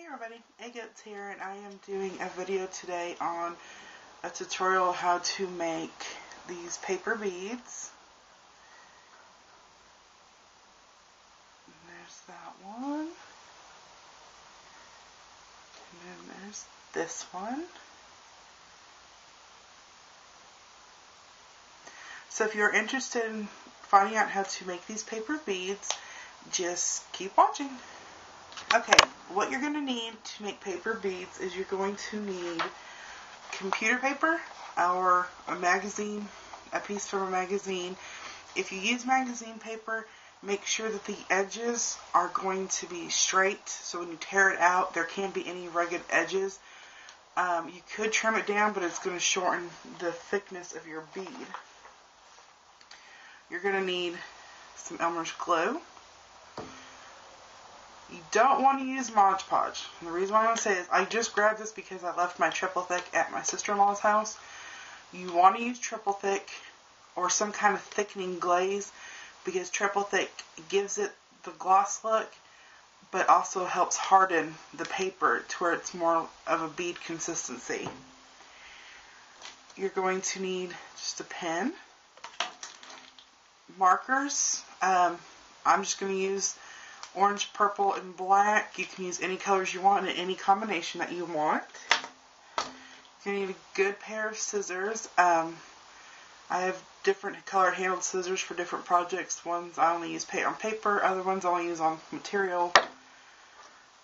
Hey everybody, Goats here, and I am doing a video today on a tutorial how to make these paper beads. And there's that one. And then there's this one. So if you're interested in finding out how to make these paper beads, just keep watching. Okay, what you're going to need to make paper beads is you're going to need computer paper or a magazine, a piece from a magazine. If you use magazine paper, make sure that the edges are going to be straight, so when you tear it out, there can't be any rugged edges. You could trim it down, but it's going to shorten the thickness of your bead. You're going to need some Elmer's glue. You don't want to use Mod Podge. And the reason why I'm going to say is I just grabbed this because I left my triple thick at my sister-in-law's house. You want to use triple thick or some kind of thickening glaze because triple thick gives it the gloss look but also helps harden the paper to where it's more of a bead consistency. You're going to need just a pen, markers. I'm just going to use orange, purple, and black. You can use any colors you want in any combination that you want. You're going to need a good pair of scissors. I have different colored handled scissors for different projects. Ones I only use on paper, other ones I only use on material.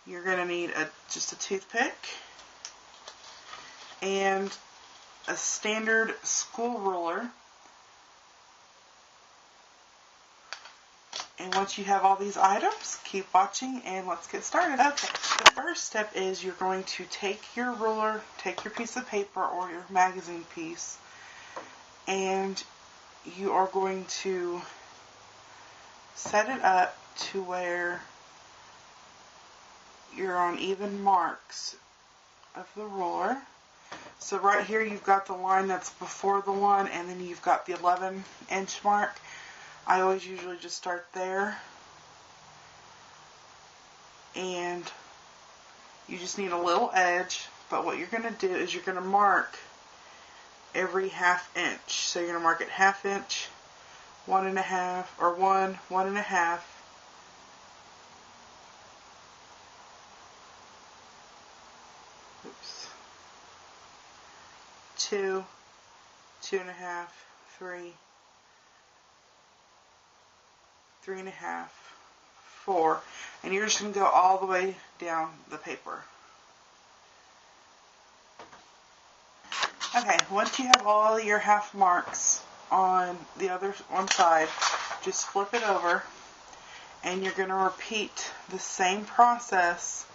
You're going to need just a toothpick and a standard school ruler. And once you have all these items, keep watching and let's get started. Okay, the first step is you're going to take your ruler, take your piece of paper or your magazine piece, and you are going to set it up to where you're on even marks of the ruler. So right here you've got the line that's before the one, and then you've got the 11-inch mark. I always usually just start there, and you just need a little edge, but what you're going to do is you're going to mark every 1/2 inch. So you're going to mark it 1/2 inch, 1.5, or 1.5, oops, 2, 2.5, 3, 3.5, 4, and you're just going to go all the way down the paper. Okay, once you have all your half marks on the other one side, just flip it over, and you're going to repeat the same process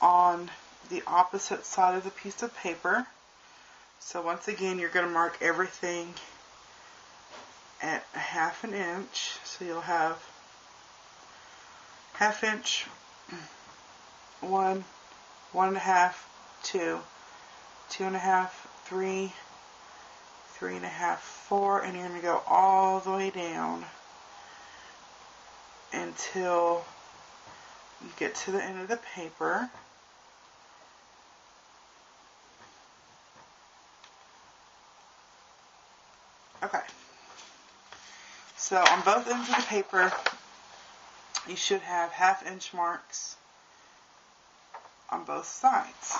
on the opposite side of the piece of paper. So once again, you're going to mark everything at 1/2 inch. So you'll have 1/2 inch, 1, 1.5, 2, 2.5, 3, 3.5, 4, and you're going to go all the way down until you get to the end of the paper. Okay. So on both ends of the paper, you should have 1/2 inch marks on both sides.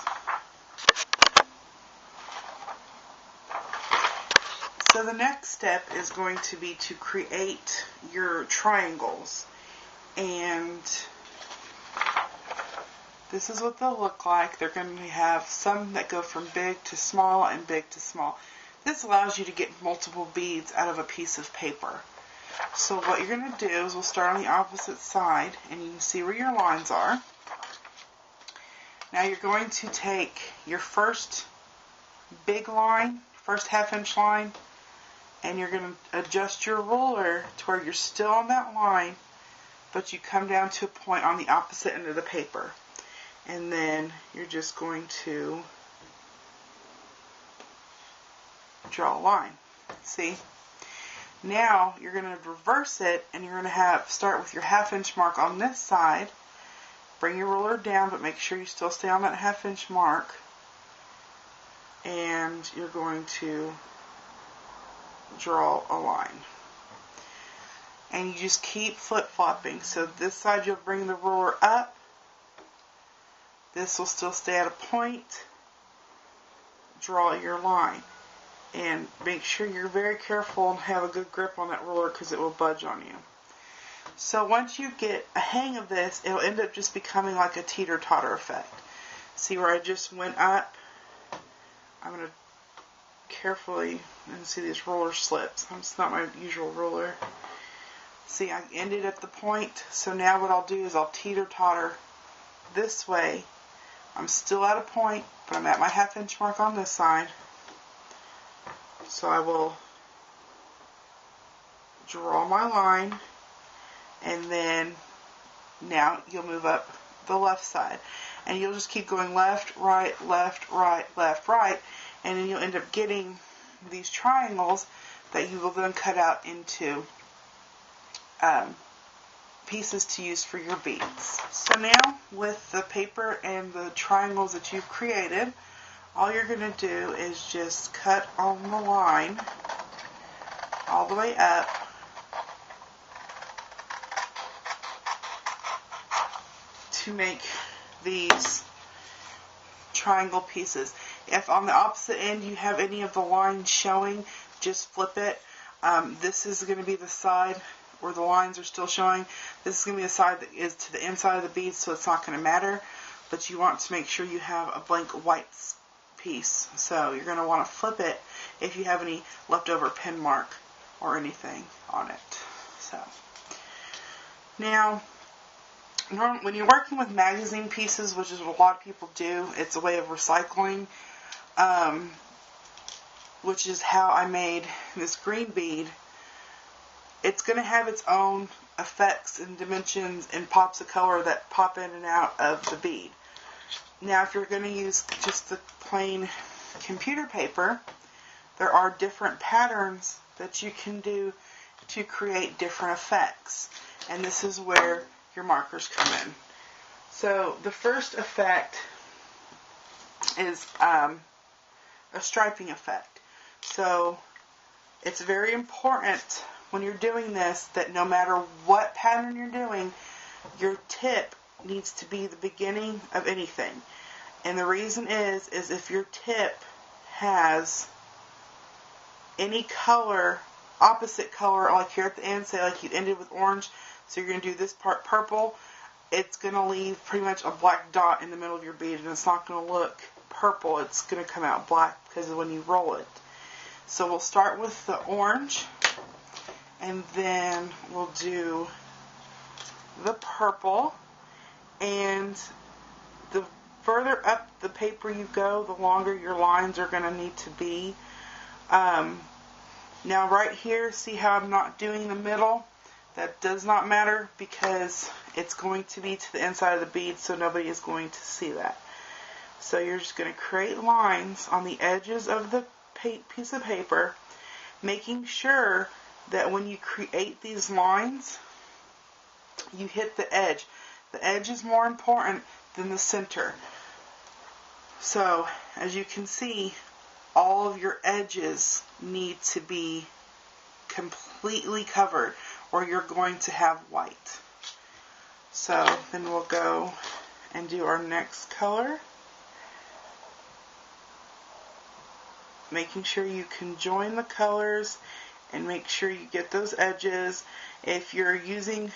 So the next step is going to be to create your triangles. And this is what they'll look like. They're going to have some that go from big to small and big to small. This allows you to get multiple beads out of a piece of paper. So what you're going to do is we'll start on the opposite side, and you can see where your lines are. Now you're going to take your first big line, first 1/2 inch line, and you're going to adjust your ruler to where you're still on that line, but you come down to a point on the opposite end of the paper. And then you're just going to draw a line. See? Now you're going to reverse it, and you're going to start with your 1/2 inch mark on this side, bring your ruler down, but make sure you still stay on that 1/2 inch mark. And you're going to draw a line. And you just keep flip-flopping. So this side you'll bring the ruler up. This will still stay at a point. Draw your line. And make sure you're very careful and have a good grip on that ruler because it will budge on you. So once you get a hang of this, it'll end up just becoming like a teeter-totter effect. See where I just went up? I'm going to carefully, and see these ruler slips. It's not my usual ruler. See, I ended at the point, so now what I'll do is I'll teeter-totter this way. I'm still at a point, but I'm at my 1/2 inch mark on this side. So I will draw my line, and then now you'll move up the left side. And you'll just keep going left, right, left, right, left, right, and then you'll end up getting these triangles that you will then cut out into pieces to use for your beads. So now with the paper and the triangles that you've created, all you're going to do is just cut on the line all the way up to make these triangle pieces. If on the opposite end you have any of the lines showing, just flip it. This is going to be the side where the lines are still showing. This is going to be the side that is to the inside of the bead, so it's not going to matter. But you want to make sure you have a blank white piece. So you're going to want to flip it if you have any leftover pen mark or anything on it. So now, when you're working with magazine pieces, which is what a lot of people do, it's a way of recycling, which is how I made this green bead. It's going to have its own effects and dimensions and pops of color that pop in and out of the bead. Now, if you're going to use just the plain computer paper, there are different patterns that you can do to create different effects. And this is where your markers come in. So the first effect is a striping effect. So it's very important when you're doing this that no matter what pattern you're doing, your tip needs to be the beginning of anything. And the reason is if your tip has any color, opposite color, like here at the end, say like you ended with orange, so you're going to do this part purple, it's going to leave pretty much a black dot in the middle of your bead, and it's not going to look purple, it's going to come out black because of when you roll it. So we'll start with the orange, and then we'll do the purple, and the further up the paper you go, the longer your lines are going to need to be. Now right here, see how I'm not doing the middle? That does not matter because it's going to be to the inside of the bead, so nobody is going to see that. So you're just going to create lines on the edges of the piece of paper, making sure that when you create these lines, you hit the edge. The edge is more important than the center. So, as you can see, all of your edges need to be completely covered, or you're going to have white. So, then we'll go and do our next color. Making sure you can join the colors and make sure you get those edges. If you're using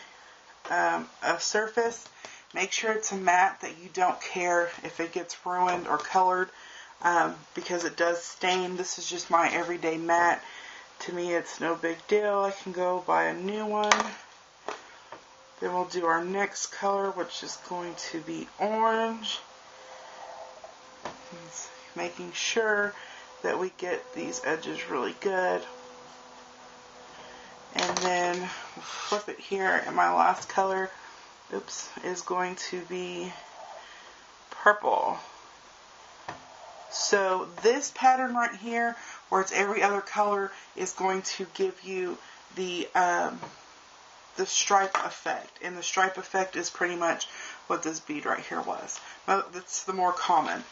a surface, make sure it's a matte that you don't care if it gets ruined or colored because it does stain. This is just my everyday matte. To me, it's no big deal. I can go buy a new one. Then we'll do our next color, which is going to be orange. Making sure that we get these edges really good. And then we'll flip it here, and my last color, is going to be purple. So this pattern right here, where it's every other color, is going to give you the the stripe effect. And the stripe effect is pretty much what this bead right here was. That's the more common.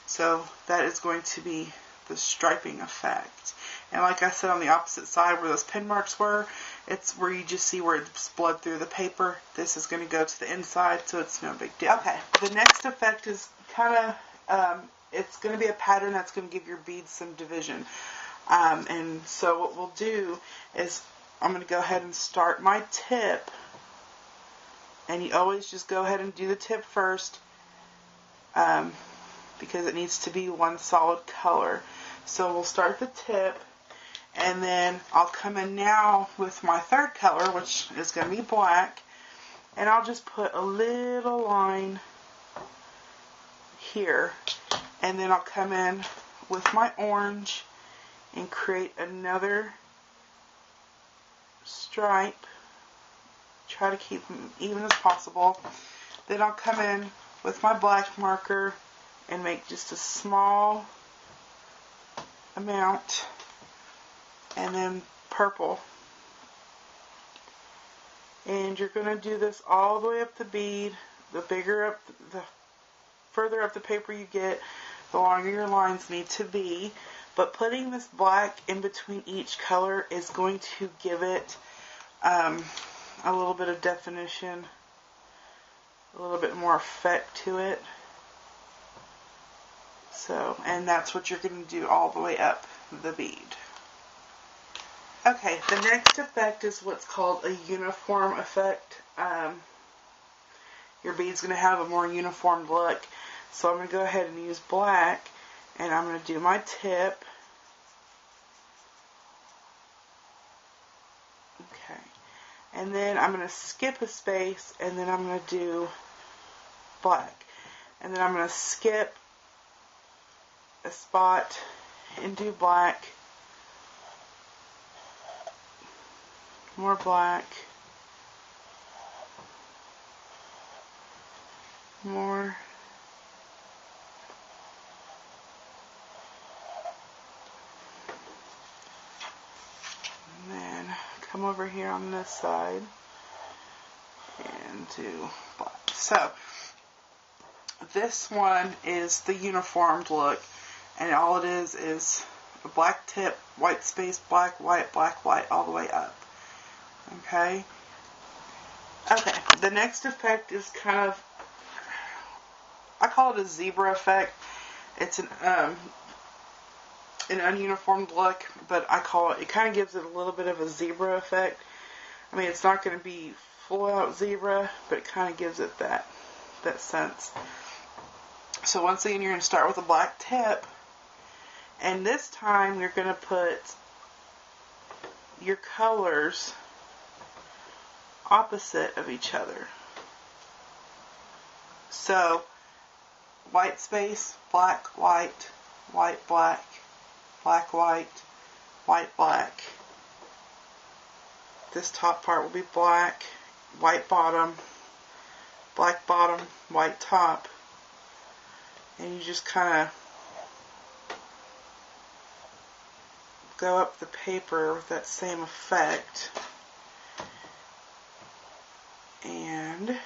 So that is going to be the striping effect. And like I said, on the opposite side where those pin marks were, it's where you just see where it's bled through the paper. This is going to go to the inside, so it's no big deal. Okay, the next effect is kind of, it's going to be a pattern that's going to give your beads some division. And so what we'll do is I'm going to go ahead and start my tip. And you always just go ahead and do the tip first, because it needs to be one solid color. So we'll start the tip, and then I'll come in now with my third color, which is going to be black, and I'll just put a little line here, and then I'll come in with my orange and create another stripe. Try to keep them even as possible. Then I'll come in with my black marker and make just a small amount, and then purple. And you're going to do this all the way up the bead. The further up the paper you get, the longer your lines need to be. But putting this black in between each color is going to give it a little bit of definition, a little bit more effect to it. So, and that's what you're going to do all the way up the bead. Okay, the next effect is what's called a uniform effect. Your bead's going to have a more uniform look. So I'm going to go ahead and use black, and I'm going to do my tip. Okay. And then I'm going to skip a space, and then I'm going to do black. And then I'm going to skip a spot and do black. More black. More. And then come over here on this side and do black. So this one is the uniformed look, and all it is a black tip, white space, black, white, all the way up. Okay? Okay, the next effect is kind of, I call it a zebra effect. It's an ununiformed look, but it kind of gives it a little bit of a zebra effect. I mean, it's not going to be full out zebra, but it kind of gives it that sense. So once again, you're going to start with a black tip, and this time you're going to put your colors opposite of each other. So white space, black, white, white, black, black, white, white, black. This top part will be black, white bottom, black bottom, white top. And you just kind of go up the paper with that same effect. And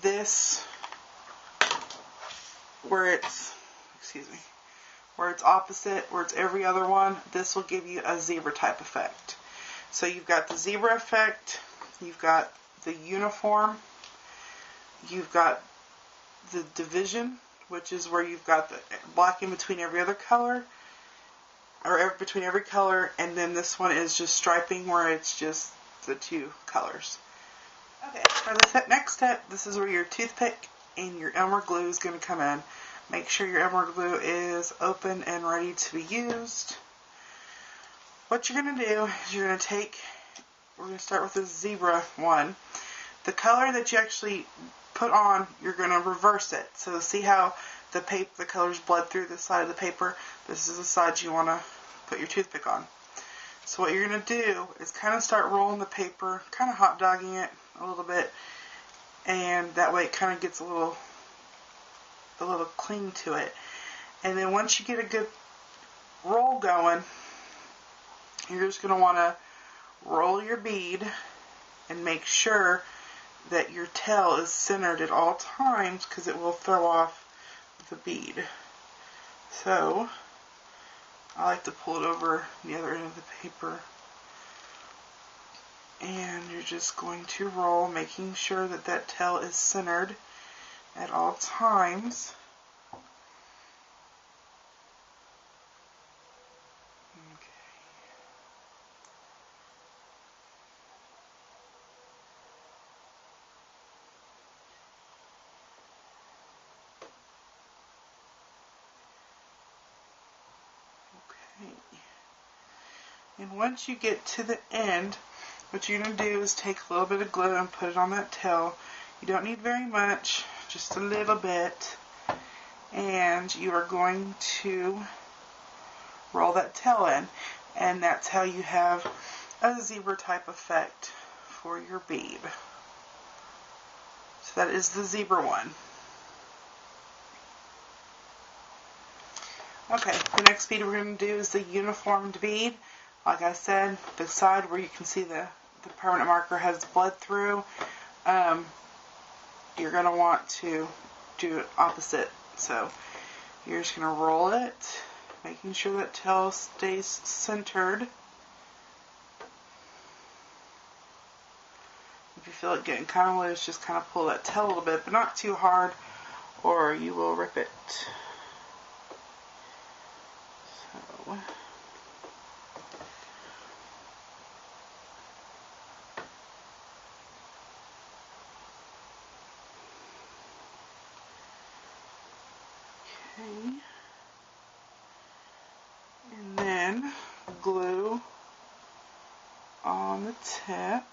this, where it's opposite, where it's every other one, this will give you a zebra type effect. So you've got the zebra effect, you've got the uniform, you've got the division, which is where you've got the black in between every other color, or between every color, and then this one is just striping, where it's just the two colors. Okay, for the next step, this is where your toothpick and your Elmer glue is going to come in. Make sure your Elmer glue is open and ready to be used. What you're going to do is we're going to start with the zebra one. The color that you actually put on, you're going to reverse it. So see how the color's bled through the side of the paper? This is the side you want to put your toothpick on. So what you're going to do is kind of start rolling the paper, kind of hot dogging it a little bit, and that way it kind of gets a little cling to it. And then once you get a good roll going, you're just going to want to roll your bead and make sure that your tail is centered at all times, because it will throw off the bead. So I like to pull it over the other end of the paper, and you're just going to roll, making sure that that tail is centered at all times. Okay. And once you get to the end, what you're going to do is take a little bit of glue and put it on that tail. You don't need very much, just a little bit. And you are going to roll that tail in. And that's how you have a zebra type effect for your bead. So that is the zebra one. Okay, the next bead we're going to do is the uniformed bead. Like I said, the side where you can see the permanent marker has bled through, you're going to want to do it opposite. So you're just going to roll it, making sure that tail stays centered. If you feel it getting kind of loose, just kind of pull that tail a little bit, but not too hard, or you will rip it. So okay. And then glue on the tip.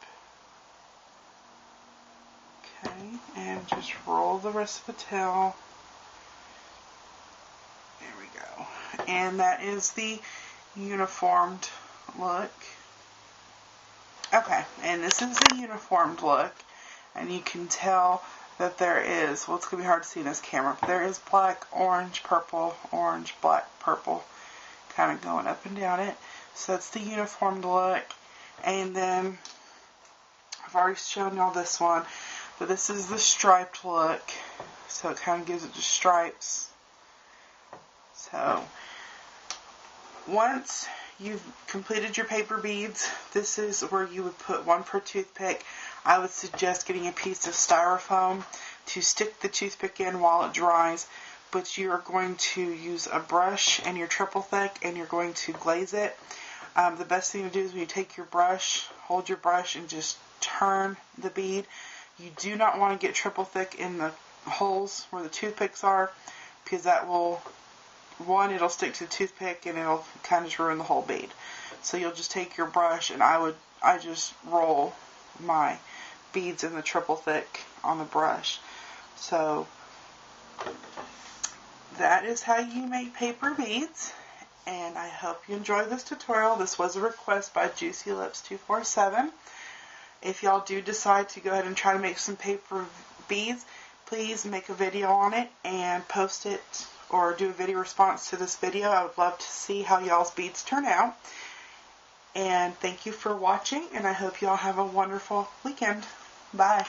Okay, and just roll the rest of the tail. There we go. And that is the uniformed look. Okay, and this is the uniformed look, and you can tell that there is, well, it's going to be hard to see in this camera, but there is black, orange, purple, orange, black, purple, kind of going up and down it. So that's the uniformed look. And then, I've already shown y'all this one, but this is the striped look. So it kind of gives it the stripes. So, once you've completed your paper beads, this is where you would put one per toothpick. I would suggest getting a piece of styrofoam to stick the toothpick in while it dries, but you're going to use a brush and your triple thick, and you're going to glaze it. The best thing to do is when you take your brush, hold your brush and just turn the bead. You do not want to get triple thick in the holes where the toothpicks are, because that will, one, it'll stick to the toothpick and it'll kind of just ruin the whole bead. So you'll just take your brush, and I just roll my beads in the triple thick on the brush. So that is how you make paper beads, and I hope you enjoyed this tutorial. This was a request by Juicy Lips 247. If y'all do decide to go ahead and try to make some paper beads, please make a video on it and post it, or do a video response to this video. I would love to see how y'all's beads turn out. And thank you for watching, and I hope y'all have a wonderful weekend. Bye.